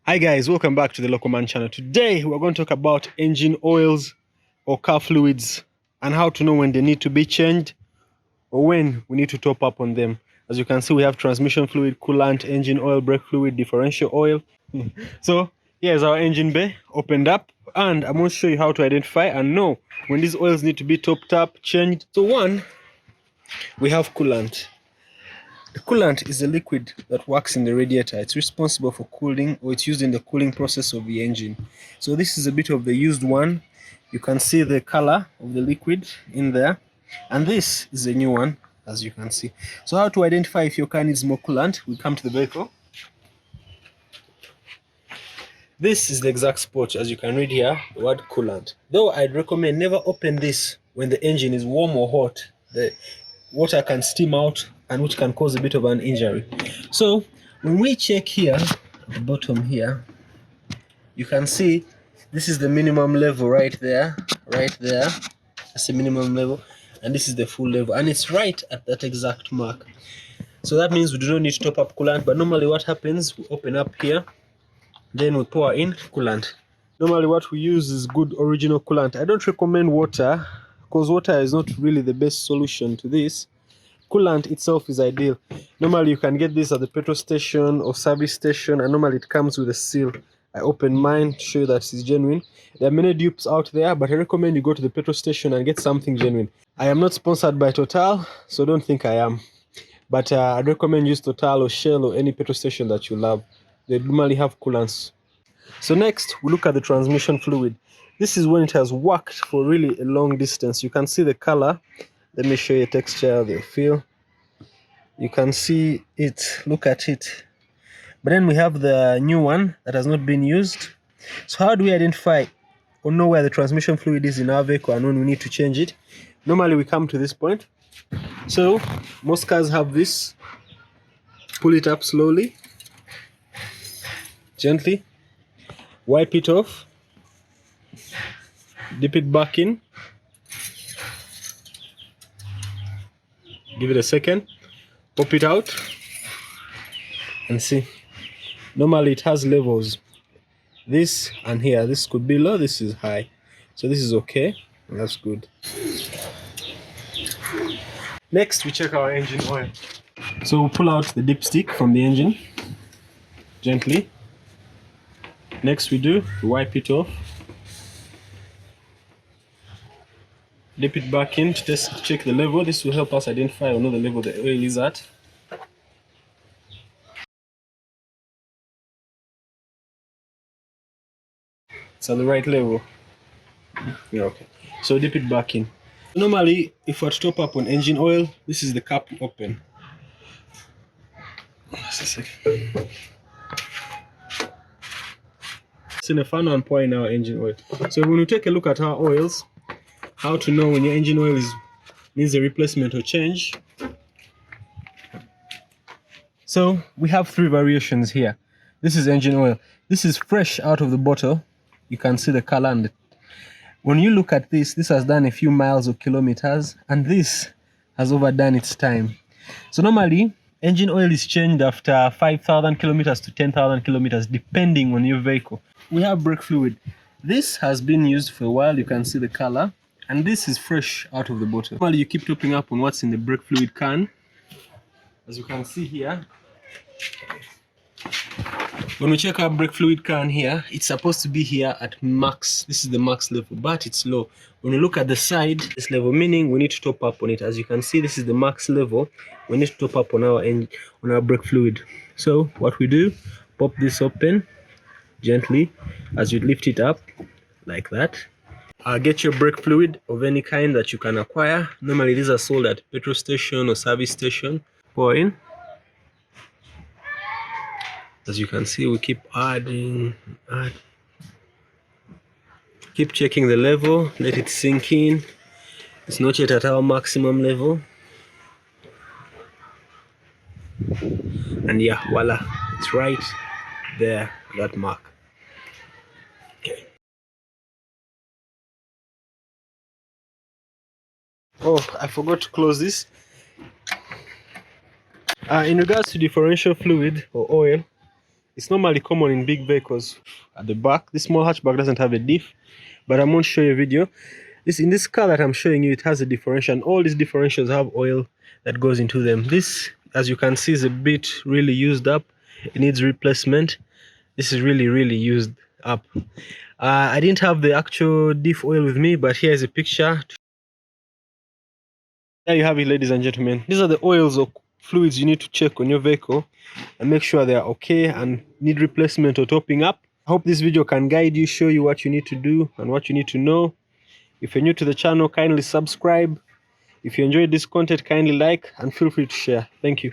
Hi guys, welcome back to the Local Man channel. Today we're going to talk about engine oils or car fluids and how to know when they need to be changed or when we need to top up on them. As you can see, we have transmission fluid, coolant, engine oil, brake fluid, differential oil. So here's our engine bay opened up, and I'm going to show you how to identify and know when these oils need to be topped up, changed. So one, we have coolant. The coolant is a liquid that works in the radiator. It's responsible for cooling, or it's used in the cooling process of the engine. So this is a bit of the used one. You can see the color of the liquid in there. And this is a new one, as you can see. So how to identify if your car needs more coolant? We come to the vehicle. This is the exact spot, as you can read here, the word coolant. Though I'd recommend never open this when the engine is warm or hot. The water can steam out and which can cause a bit of an injury. So when we check here at the bottom here, you can see this is the minimum level right there. That's the minimum level, and this is the full level, and it's right at that exact mark. So that means we do not need to top up coolant. But normally what happens, we open up here, then we pour in coolant. Normally what we use is good original coolant. I don't recommend water because water is not really the best solution to this. Coolant itself is ideal. Normally you can get this at the petrol station or service station, and normally it comes with a seal. I opened mine to show you that it's genuine. There are many dupes out there, but I recommend you go to the petrol station and get something genuine. I am not sponsored by Total, so don't think I am. But I'd recommend use Total or Shell or any petrol station that you love. They normally have coolants. So next, we look at the transmission fluid. This is when it has worked for really a long distance. You can see the color. Let me show you the texture, the feel. You can see it, look at it. But then we have the new one that has not been used. So how do we identify or know where the transmission fluid is in our vehicle and when we need to change it? Normally we come to this point. So most cars have this. Pull it up slowly, gently, wipe it off, dip it back in, give it a second, pop it out, and see. Normally it has levels. This and here, this could be low, this is high. So this is okay, and that's good. Next, we check our engine oil. So we'll pull out the dipstick from the engine, gently. Next we wipe it off. Dip it back in to check the level. This will help us identify or know the level the oil is at. It's at the right level. Yeah, okay. So dip it back in. Normally, if we're to top up on engine oil, this is the cap open. Just a second. It's in a funnel and pour in our engine oil. So when we take a look at our oils, how to know when your engine oil needs a replacement or change. So we have three variations here. This is engine oil. This is fresh out of the bottle. You can see the color, and when you look at this has done a few miles or kilometers, and this has overdone its time. So normally engine oil is changed after 5,000 kilometers to 10,000 kilometers depending on your vehicle. We have brake fluid. This has been used for a while. You can see the color, and this is fresh out of the bottle. Normally you keep topping up on what's in the brake fluid can. As you can see here, when we check our brake fluid can here, it's supposed to be here at max. This is the max level, but it's low. When we look at the side, this level, meaning we need to top up on it. As you can see, this is the max level. We need to top up on our brake fluid. So what we do, pop this open gently as you lift it up like that. Get your brake fluid of any kind that you can acquire. Normally these are sold at petrol station or service station. Pour in. As you can see, we keep adding. Keep checking the level, let it sink in. It's not yet at our maximum level. And yeah, voila, it's right there, that mark. Okay. Oh, I forgot to close this. In regards to differential fluid or oil, It's normally common in big vehicles at the back. This small hatchback doesn't have a diff, but I'm going to show you a video. In this car that I'm showing you, it has a differential, and all these differentials have oil that goes into them. This, as you can see, is a bit really used up. It needs replacement. This is really used up. I didn't have the actual diff oil with me, but here's a picture. There you have it, ladies and gentlemen. These are the oils or fluids you need to check on your vehicle and make sure they are okay and need replacement or topping up. I hope this video can guide you, show you what you need to do and what you need to know. If you're new to the channel, kindly subscribe. If you enjoyed this content, kindly like and feel free to share. Thank you.